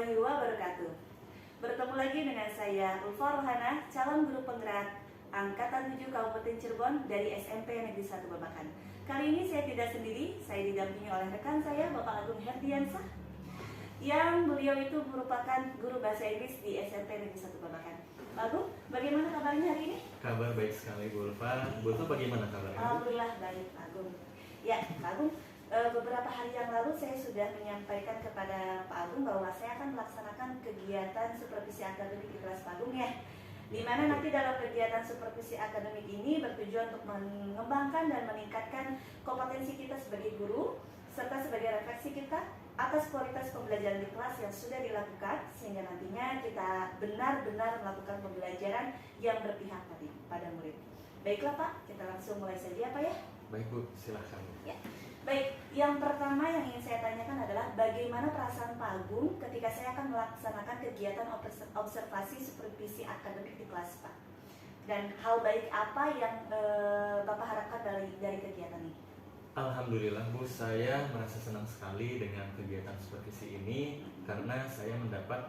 warahmatullahi wabarakatuh. Bertemu lagi dengan saya Ulfa Rohana, calon guru penggerak Angkatan 7 Kabupaten Cirebon dari SMP Negeri 1 Babakan. Kali ini saya tidak sendiri, saya didampingi oleh rekan saya Bapak Agung Herdiansah, yang beliau itu merupakan guru bahasa Inggris di SMP Negeri 1 Babakan. Pak Agung, bagaimana kabarnya hari ini? Kabar baik sekali Bu Ulfa. Bu Ulfa bagaimana kabarnya? Alhamdulillah baik Pak Agung. Ya Pak Agung, beberapa hari yang lalu saya sudah menyampaikan kepada Pak Agung bahwa saya akan melaksanakan kegiatan supervisi akademik di kelas Pak Agung ya, di mana nanti dalam kegiatan supervisi akademik ini bertujuan untuk mengembangkan dan meningkatkan kompetensi kita sebagai guru serta sebagai refleksi kita atas kualitas pembelajaran di kelas yang sudah dilakukan, sehingga nantinya kita benar-benar melakukan pembelajaran yang berpihak pada murid. Baiklah Pak, kita langsung mulai saja Pak ya. Baik Bu, silahkan. Ya. Baik, yang pertama yang ingin saya tanyakan adalah bagaimana perasaan Pak Agung ketika saya akan melaksanakan kegiatan observasi supervisi akademik di kelas Pak, dan hal baik apa yang Bapak harapkan dari kegiatan ini? Alhamdulillah Bu, saya merasa senang sekali dengan kegiatan supervisi ini karena saya mendapat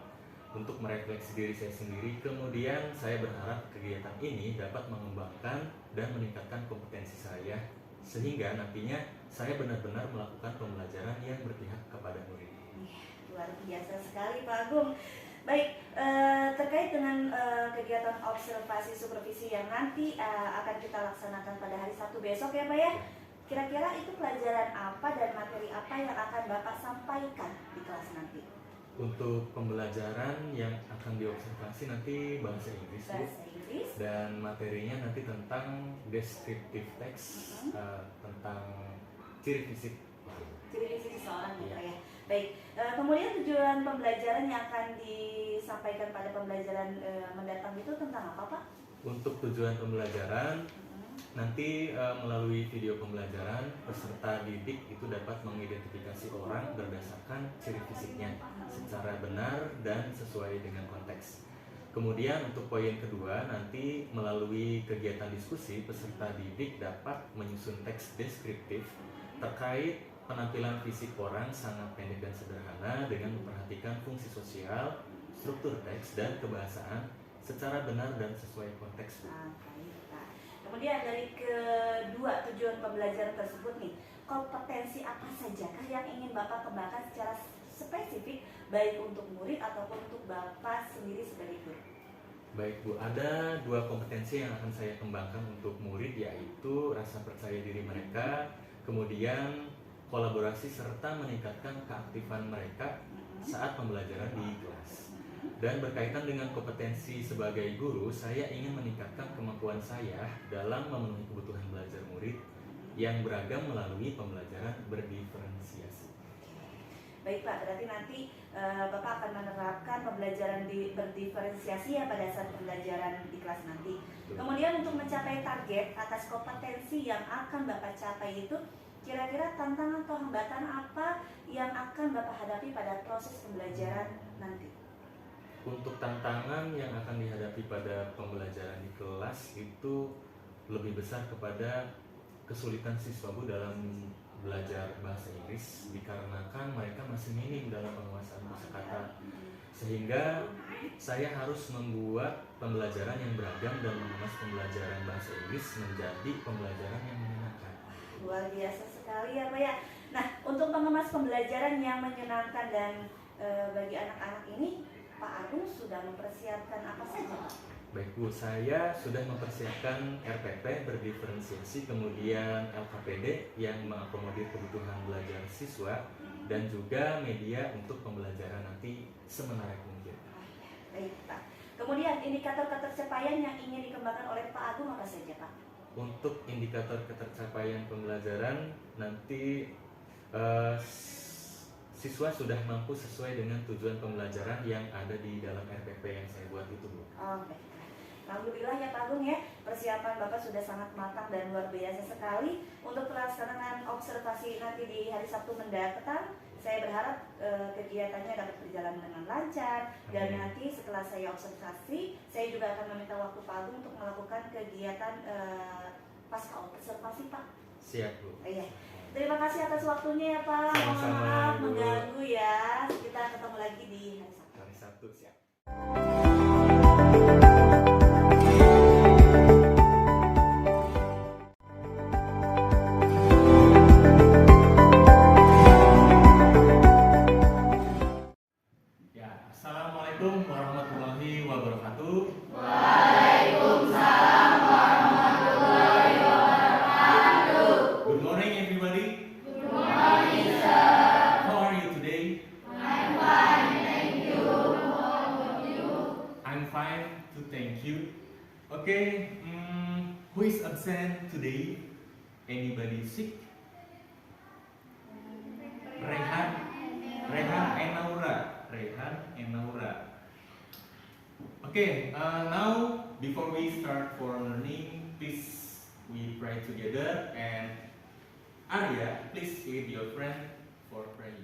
untuk merefleksi diri saya sendiri. Kemudian saya berharap kegiatan ini dapat mengembangkan dan meningkatkan kompetensi saya, sehingga nantinya saya benar-benar melakukan pembelajaran yang berpihak kepada murid. Luar biasa sekali Pak Agung. Baik, terkait dengan kegiatan observasi supervisi yang nanti akan kita laksanakan pada hari Sabtu besok ya Pak ya, kira-kira itu pelajaran apa dan materi apa yang akan Bapak sampaikan di kelas nanti? Untuk pembelajaran yang akan diobservasi nanti bahasa Inggris, Bu. Bahasa Inggris. Dan materinya nanti tentang descriptive text, tentang ciri fisik. Ciri fisik seseorang gitu ya. Baik, kemudian tujuan pembelajaran yang akan disampaikan pada pembelajaran mendatang itu tentang apa Pak? Untuk tujuan pembelajaran nanti melalui video pembelajaran, peserta didik itu dapat mengidentifikasi orang berdasarkan ciri fisiknya secara benar dan sesuai dengan konteks. Kemudian untuk poin kedua, nanti melalui kegiatan diskusi, peserta didik dapat menyusun teks deskriptif terkait penampilan fisik orang sangat pendek dan sederhana dengan memperhatikan fungsi sosial, struktur teks, dan kebahasaan secara benar dan sesuai konteks. Kemudian dari kedua tujuan pembelajaran tersebut nih, kompetensi apa sajakah yang ingin Bapak kembangkan secara spesifik baik untuk murid ataupun untuk Bapak sendiri sebagai guru? Baik Bu, ada dua kompetensi yang akan saya kembangkan untuk murid, yaitu rasa percaya diri mereka, kemudian kolaborasi serta meningkatkan keaktifan mereka saat pembelajaran di kelas. Dan berkaitan dengan kompetensi sebagai guru, saya ingin meningkatkan kemampuan saya dalam memenuhi kebutuhan belajar murid yang beragam melalui pembelajaran berdiferensiasi. Baik Pak, berarti nanti Bapak akan menerapkan pembelajaran berdiferensiasi ya pada saat pembelajaran di kelas nanti. Kemudian untuk mencapai target atas kompetensi yang akan Bapak capai itu, kira-kira tantangan atau hambatan apa yang akan Bapak hadapi pada proses pembelajaran nanti? Untuk tantangan yang akan dihadapi pada pembelajaran di kelas itu lebih besar kepada kesulitan siswa Bu dalam belajar bahasa Inggris, dikarenakan mereka masih minim dalam penguasaan kosakata, sehingga saya harus membuat pembelajaran yang beragam dan mengemas pembelajaran bahasa Inggris menjadi pembelajaran yang menyenangkan. Luar biasa sekali ya Pak ya. Nah, untuk mengemas pembelajaran yang menyenangkan dan bagi anak-anak ini, Pak Agung sudah mempersiapkan apa saja Pak? Baik Bu, saya sudah mempersiapkan RPP berdiferensiasi, kemudian LKPD yang mengakomodir kebutuhan belajar siswa, dan juga media untuk pembelajaran nanti semenarik mungkin. Baik Pak. Kemudian indikator ketercapaian yang ingin dikembangkan oleh Pak Agung apa saja Pak? Untuk indikator ketercapaian pembelajaran nanti siswa sudah mampu sesuai dengan tujuan pembelajaran yang ada di dalam RPP yang saya buat itu Bu. Oke. Alhamdulillah ya Pak Agung ya, persiapan Bapak sudah sangat matang dan luar biasa sekali untuk pelaksanaan observasi nanti di hari Sabtu mendatang. Saya berharap kegiatannya dapat berjalan dengan lancar. Dan nanti setelah saya observasi, saya juga akan meminta waktu Pak Agung untuk melakukan kegiatan pasca observasi Pak. Siap Bu. Iya. Terima kasih atas waktunya ya Pak. Sama-sama, Mohon maaf Bu. mengganggu ya. Kita ketemu lagi di hari Sabtu. 1. Siap. Ya, Assalamualaikum warahmatullahi wabarakatuh. Waalaikumsalam warahmatullahi wabarakatuh. Good morning, everybody. Good morning, sir. How are you today? I'm fine, thank you. How about you? I'm fine, too. Thank you. Okay, who is absent today? Anybody sick? Rehan and Naura. Okay, now before we start for learning, please we pray together. And Arya, please lead your friend for praying.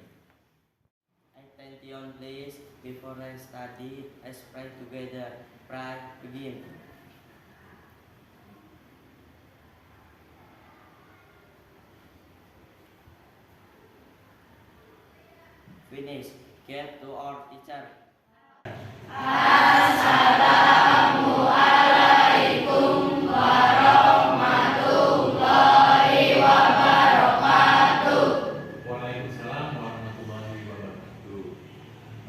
Attention please, before I study, let's pray together. Pray, begin. Finish. Get to our teacher. Assalamualaikum warahmatullahi wabarakatuh. Waalaikumsalam warahmatullahi wabarakatuh.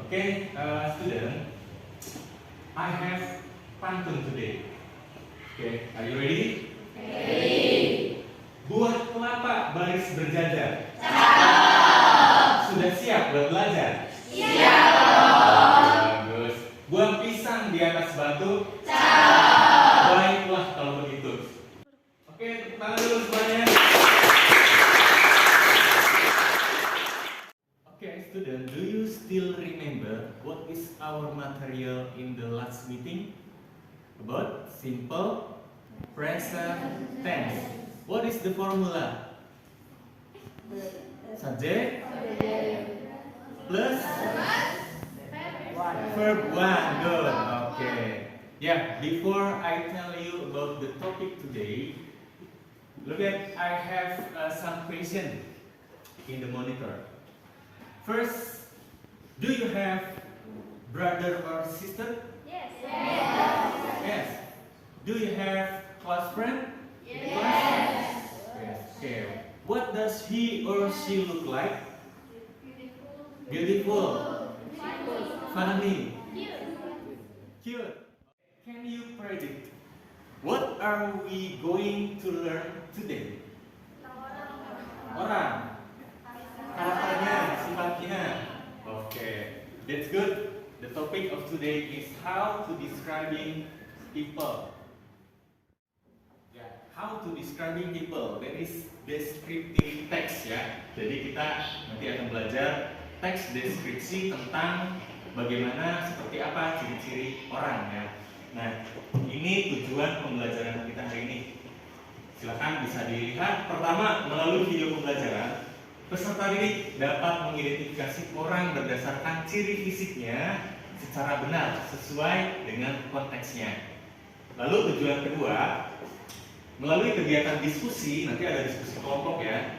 Okay, student, I have pantun today. Okay, are you ready? Ready. Buah kelapa baris berjajar. Sudah siap buat belajar? Siap. Bagus. Buah pisang di atas batu. Baiklah kalau begitu. Oke, tepuk tangan dulu semuanya. Okay, student, do you still remember what is our material in the last meeting? About simple present tense. What is the formula? Subject plus verb 1. Good. Okay. Yeah, before I tell you about the topic today, look at, I have some question in the monitor. First, do you have brother or sister? Yes. Yes. Do you have close friend? Yes. Yes. Okay. What does he or she look like? Beautiful. Funny. Cute. Can you predict what are we going to learn today? Orang. Karakternya, sifatnya. Okay, that's good. The topic of today is how to describing people. Yeah, how to describing people. That is descriptive text ya. Jadi kita nanti akan belajar teks deskripsi tentang bagaimana, seperti apa ciri-ciri orang ya. Nah, ini tujuan pembelajaran kita hari ini. Silakan bisa dilihat. Pertama, melalui video pembelajaran, peserta didik dapat mengidentifikasi orang berdasarkan ciri fisiknya secara benar sesuai dengan konteksnya. Lalu tujuan kedua, melalui kegiatan diskusi, nanti ada diskusi kelompok ya,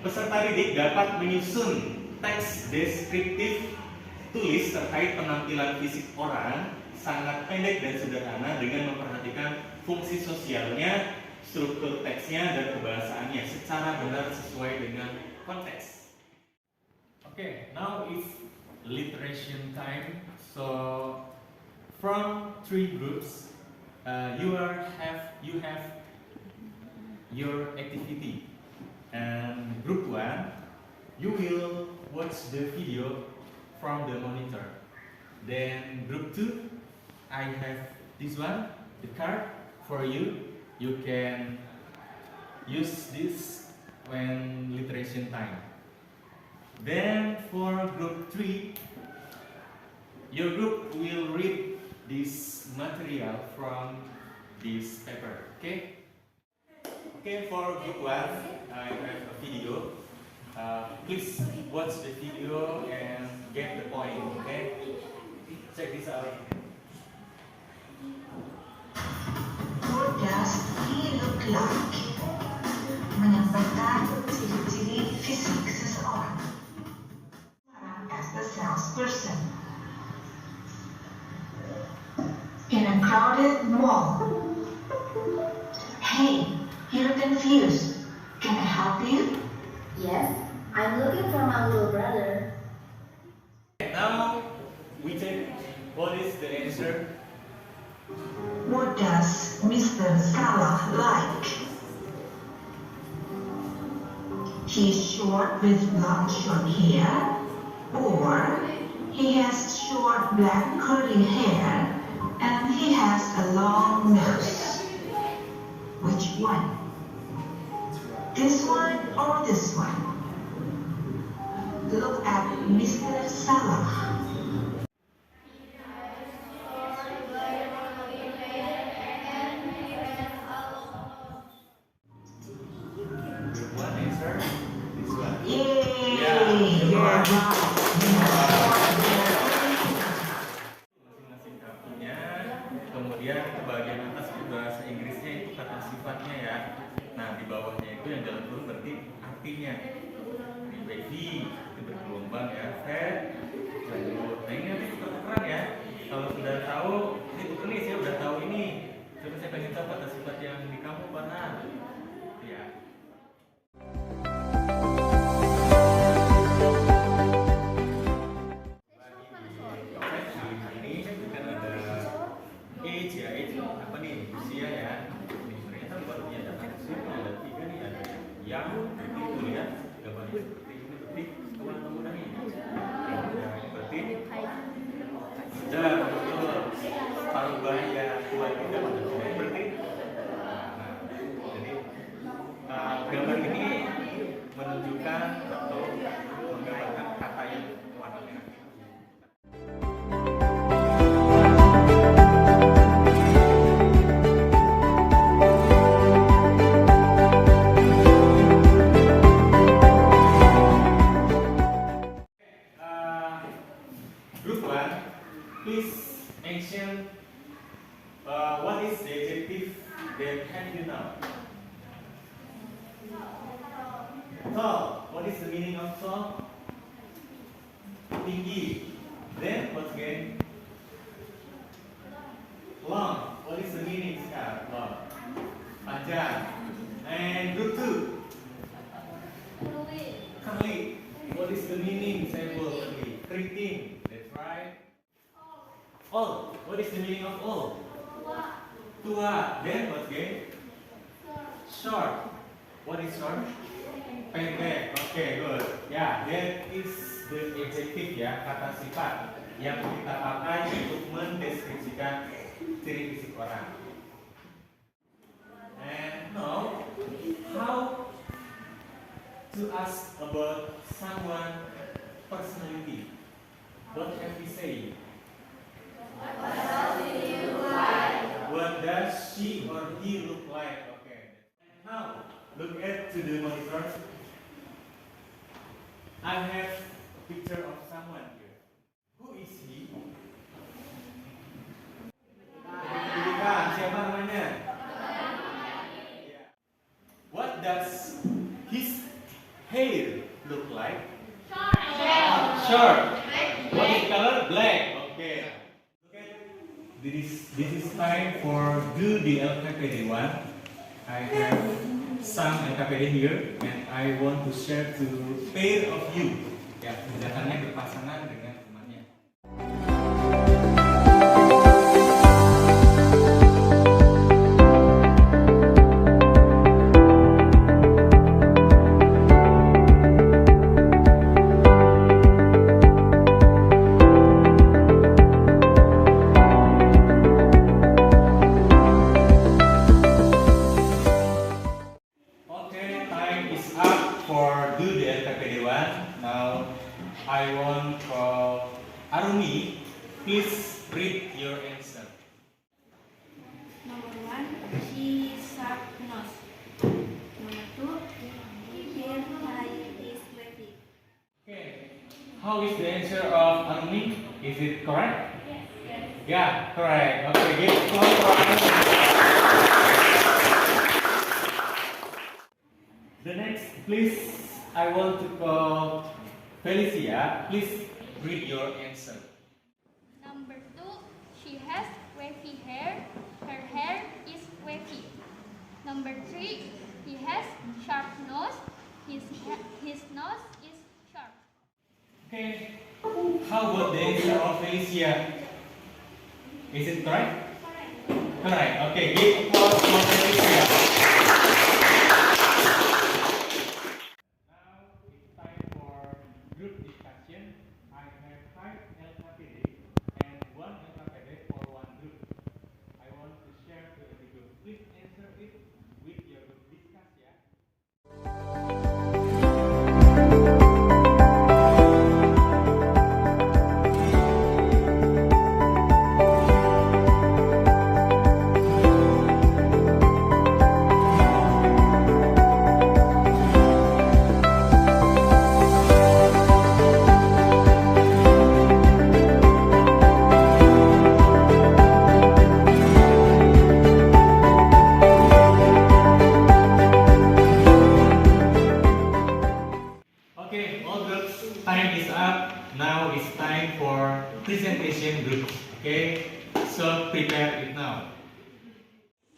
peserta didik dapat menyusun teks deskriptif tulis terkait penampilan fisik orang sangat pendek dan sederhana dengan memperhatikan fungsi sosialnya, struktur teksnya, dan kebahasaannya secara benar sesuai dengan konteks. Okay, now it's literation time. So from 3 groups, you have your activity. And group 1, you will watch the video from the monitor. Then group 2, I have this one, the card for you. You can use this when literation time. Then for group 3, your group will read this material from this paper. Okay? Okay, for group 1, I have a video. Please watch the video and get the point. Okay? Check this out. What does he look like? Menyampaikan ciri-ciri fisik seseorang. As the salesperson. crowded mall. Hey, you're confused. Can I help you? Yes, I'm looking for my little brother. Now we check what is the answer. What does Mr. Salah like? He's short with blonde short hair, or he has short black curly hair and he has a long nose. Which one? This one or this one? Look at Mr. Salah. One answer. This one. Yay! Yeah. You're right. Masing-masing kartunya. Kemudian ke bagian atas bahasa Inggrisnya itu kata sifatnya ya. Nah di bawahnya itu yang dalam kurung berarti artinya. Di baby itu bergelombang ya. Fat. Lanjut. Nah ini nanti tuker-tukeran ya. Kalau sudah tahu, ini tuker nih saya udah tahu ini. Coba saya kasih tahu kata sifat yang di kamu mana. Ya. Ini kan ada age ya, age apa nih usia ya. Ini ternyata baru dinyatakan usia ada 3 nih, ada yang itu lihat gambarnya seperti ini berarti muda nih. Nah, ini berarti sudah betul paruh baya tua tidak berarti. Nah, jadi gambar ini menunjukkan atau menggambarkan kata yang warna merah. Group 1, please mention what is the adjective that have you now? Tall. What is the meaning of tall? Tinggi. Then what again? Long. What is the meaning, Scar? Long. Panjang. And group 2. Curly. What is the meaning? Saiful. Keriting. That's right. Old. What is the meaning of old? Tua. Then what again? Short. What is short? Pendek. Okay, good. Ya, that is the adjective ya, kata sifat yang kita pakai untuk mendeskripsikan ciri fisik orang. And now, how to ask about someone personality? What can we say? What does she or he look like? Okay. And now, look at to the monitor. I have a picture of someone here. Who is he? Siapa namanya? Yeah. What does his hair look like? Short. What is color? Black. Okay. Look at this is time for do the LKPD one. I have some LKPD here and I want to share to pair of you. Ya, tindakannya berpasangan dengan temannya. I want for Arumi, please read your answer. Number 1, she sharp nose. Number 2, her height is wavy. Okay, how is the answer of Arumi? Is it correct? Yes. Yeah, correct. Okay, give applause for Arumi. The next, please, I want to call Felicia. Please read your answer. Number 2, she has wavy hair. Felicia. Is it correct? Correct. Okay, give applause for Felicia. Now it's time for group discussion. I have 5 LKPD and 1 LKPD for 1 group. I want to share to every group. Please answer it with your group discussion. Okay, all groups, time is up. Now it's time for presentation groups. Okay, so prepare it now.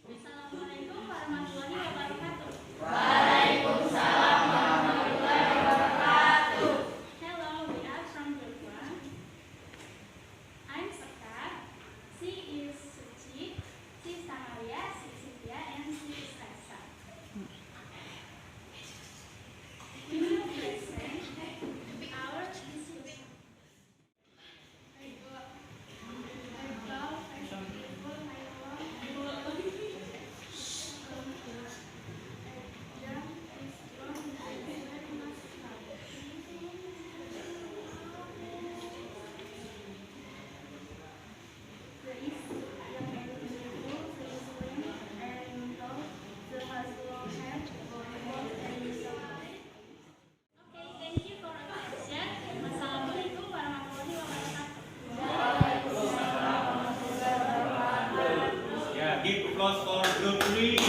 Assalamualaikum warahmatullahi wabarakatuh. Waalaikumsalam warahmatullahi wabarakatuh. Hello, we are from Group 1. I'm Sekar. She is Suci. She is Tamaria. She is Cynthia, and she is Kaisa. We will present our discussion. Okay, thank you for attention. Wassalamualaikum warahmatullahi wabarakatuh. Yeah, give applause for group 3.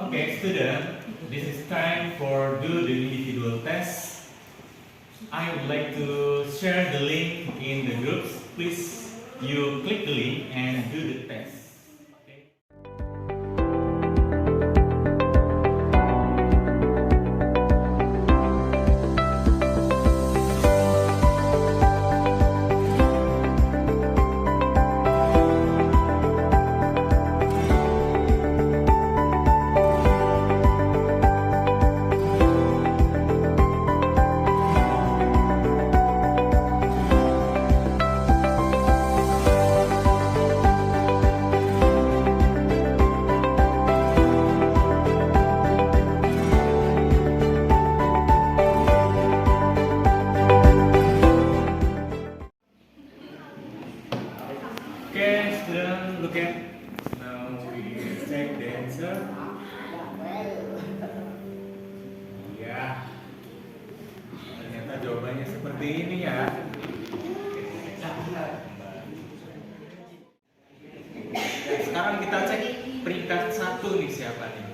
Okay, student, this is time for do the individual test. I would like to share the link in the groups. Please, you click the link and do the test. Okay. Okay, student, look at. Now we check the answer. Ya, ternyata jawabannya seperti ini ya. Sekarang kita cek peringkat 1 nih siapa nih?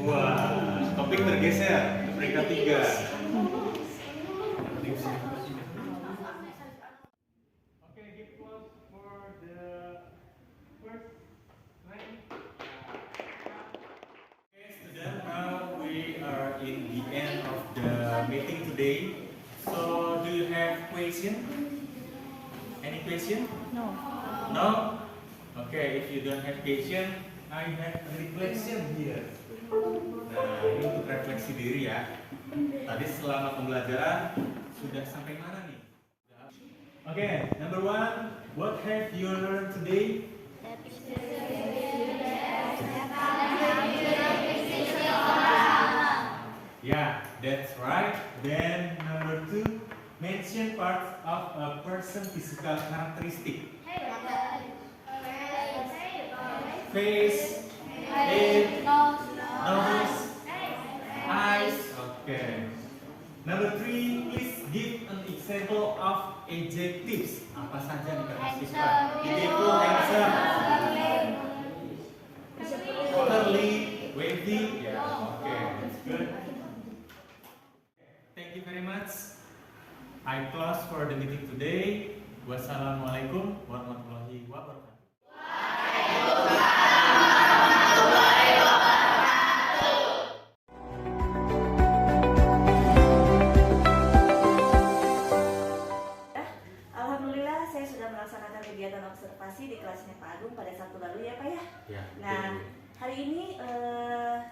Wah, topik tergeser ke peringkat 3. Okay, give applause for the first rank. Okay, student, now we are in the end of the meeting today. So, do you have question? Any question? No. No? Okay, if you don't have question, I have a reflection here. Nah, ini untuk refleksi diri ya. Tadi selama pembelajaran sudah sampai mana nih? Okay, number 1, what have you learned today? Yeah, that's right. Then number 2, mention parts of a person's physical characteristic. Face, head, nose, eyes. Okay. Number 3, please give an example of adjectives. Apa saja nih kata siswa? Beautiful, handsome, curly, wavy. Yeah, okay, that's good. Thank you very much. I close for the meeting today. Wassalamualaikum warahmatullahi wabarakatuh. Pak ya. Ya, Nah, betul, Bu. hari ini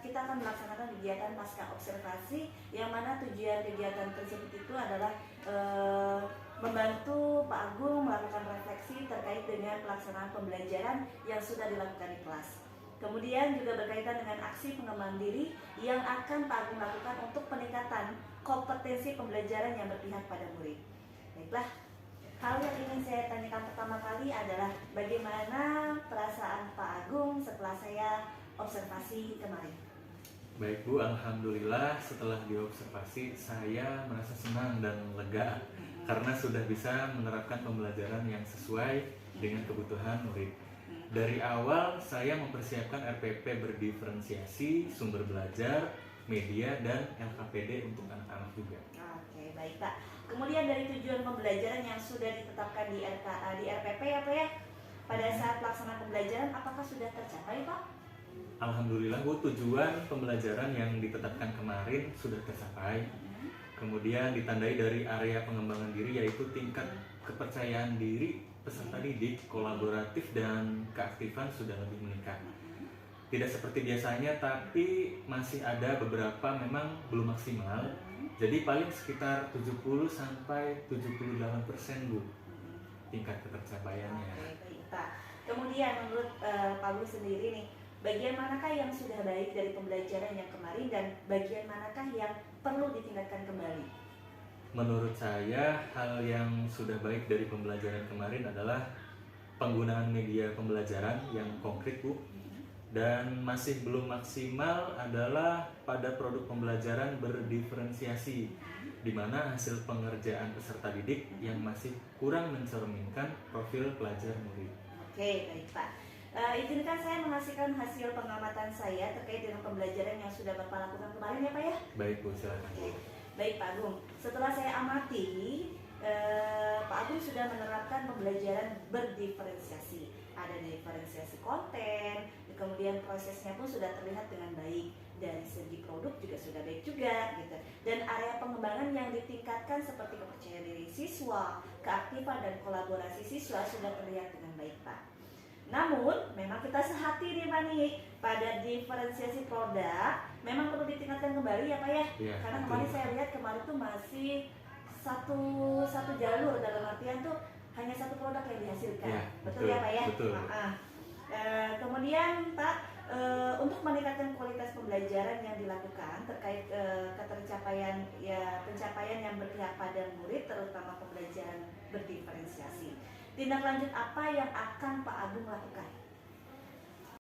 kita akan melaksanakan kegiatan pasca observasi yang mana tujuan kegiatan tersebut itu adalah membantu Pak Agung melakukan refleksi terkait dengan pelaksanaan pembelajaran yang sudah dilakukan di kelas. Kemudian juga berkaitan dengan aksi pengembangan diri yang akan Pak Agung lakukan untuk peningkatan kompetensi pembelajaran yang berpihak pada murid. Baiklah, hal yang ingin saya tanyakan pertama kali adalah bagaimana perasaan Pak Agung setelah saya observasi kemarin? Baik Bu, alhamdulillah setelah diobservasi saya merasa senang dan lega karena sudah bisa menerapkan pembelajaran yang sesuai dengan kebutuhan murid. Dari awal saya mempersiapkan RPP berdiferensiasi, sumber belajar, media, dan LKPD untuk anak-anak juga. Oke, baik Pak. Kemudian dari tujuan pembelajaran yang sudah ditetapkan di RPP ya Pak ya, pada saat pelaksanaan pembelajaran apakah sudah tercapai Pak? Alhamdulillah Bu, tujuan pembelajaran yang ditetapkan kemarin sudah tercapai. Kemudian ditandai dari area pengembangan diri yaitu tingkat kepercayaan diri peserta didik, kolaboratif dan keaktifan sudah lebih meningkat. Tidak seperti biasanya, tapi masih ada beberapa memang belum maksimal. Jadi paling sekitar 70 sampai 78% Bu tingkat ketercapaiannya. Oke, baik Pak. Kemudian menurut Pak Agung sendiri nih, bagian manakah yang sudah baik dari pembelajaran yang kemarin dan bagian manakah yang perlu ditingkatkan kembali? Menurut saya, hal yang sudah baik dari pembelajaran kemarin adalah penggunaan media pembelajaran yang konkret Bu. Dan masih belum maksimal adalah pada produk pembelajaran berdiferensiasi, di mana hasil pengerjaan peserta didik yang masih kurang mencerminkan profil pelajar murid. Oke, baik Pak. Izinkan saya mengasihkan hasil pengamatan saya terkait dengan pembelajaran yang sudah Bapak lakukan kemarin ya Pak ya? Baik Bu, silakan. Oke. Baik Pak Agung, setelah saya amati, Pak Agung sudah menerapkan pembelajaran berdiferensiasi. Ada diferensiasi konten, kemudian prosesnya pun sudah terlihat dengan baik. Dari segi produk juga sudah baik juga, gitu. Dan area pengembangan yang ditingkatkan seperti kepercayaan diri siswa, keaktifan dan kolaborasi siswa sudah terlihat dengan baik Pak. Namun, memang kita sehati nih Pak nih, pada diferensiasi produk memang perlu ditingkatkan kembali ya Pak ya. Ya, Karena betul. kemarin saya lihat kemarin tuh masih satu jalur, dalam artian tuh hanya satu produk yang dihasilkan. Ya, betul betul, ya Pak ya? betul. Kemudian Pak, untuk meningkatkan kualitas pembelajaran yang dilakukan terkait ketercapaian pencapaian yang berpihak pada murid, terutama pembelajaran berdiferensiasi. Tindak lanjut apa yang akan Pak Agung lakukan?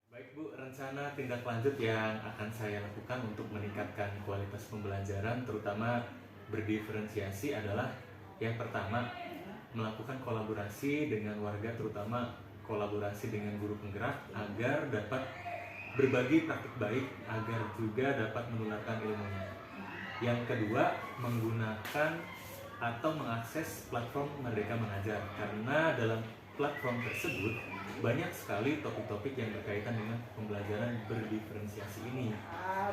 Baik Bu, rencana tindak lanjut yang akan saya lakukan untuk meningkatkan kualitas pembelajaran terutama berdiferensiasi adalah yang pertama, melakukan kolaborasi dengan warga, terutama kolaborasi dengan guru penggerak agar dapat berbagi praktik baik agar juga dapat menularkan ilmunya. Yang kedua, menggunakan atau mengakses platform Merdeka Mengajar karena dalam platform tersebut banyak sekali topik-topik yang berkaitan dengan pembelajaran berdiferensiasi ini.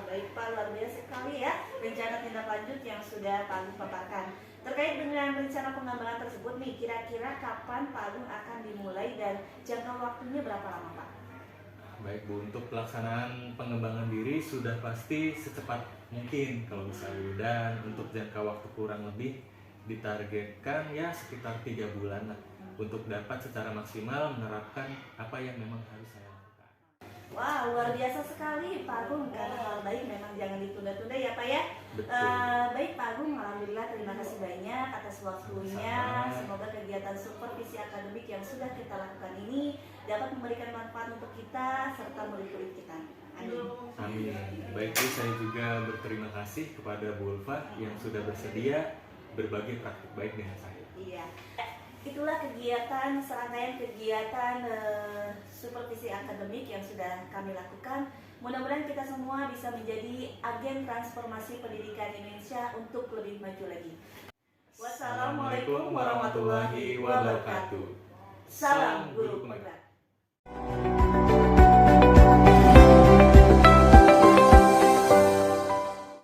Baik Pak, luar biasa sekali ya rencana tindak lanjut yang sudah Pak Agung paparkan. Terkait dengan rencana pengembangan tersebut nih, kira-kira kapan Pak Agung akan dimulai dan jangka waktunya berapa lama Pak? Baik Bu, untuk pelaksanaan pengembangan diri sudah pasti secepat mungkin kalau bisa Bu, dan untuk jangka waktu kurang lebih ditargetkan ya sekitar 3 bulan lah untuk dapat secara maksimal menerapkan apa yang memang harus saya lakukan. Wah, luar biasa sekali Pak Agung, karena hal baik memang jangan ditunda-tunda ya Pak ya. Betul. Baik Pak Agung, alhamdulillah terima kasih banyak atas waktunya. Sama-sama. Semoga kegiatan supervisi akademik yang sudah kita lakukan ini dapat memberikan manfaat untuk kita serta murid-murid kita. Amin. Amin. Baik Bu, saya juga berterima kasih kepada Bu Ulfa yang sudah bersedia berbagi praktik baik dengan saya. Iya. Itulah serangkaian kegiatan supervisi akademik yang sudah kami lakukan. Mudah-mudahan kita semua bisa menjadi agen transformasi pendidikan Indonesia untuk lebih maju lagi. Wassalamualaikum warahmatullahi wabarakatuh. Salam Guru Penggerak.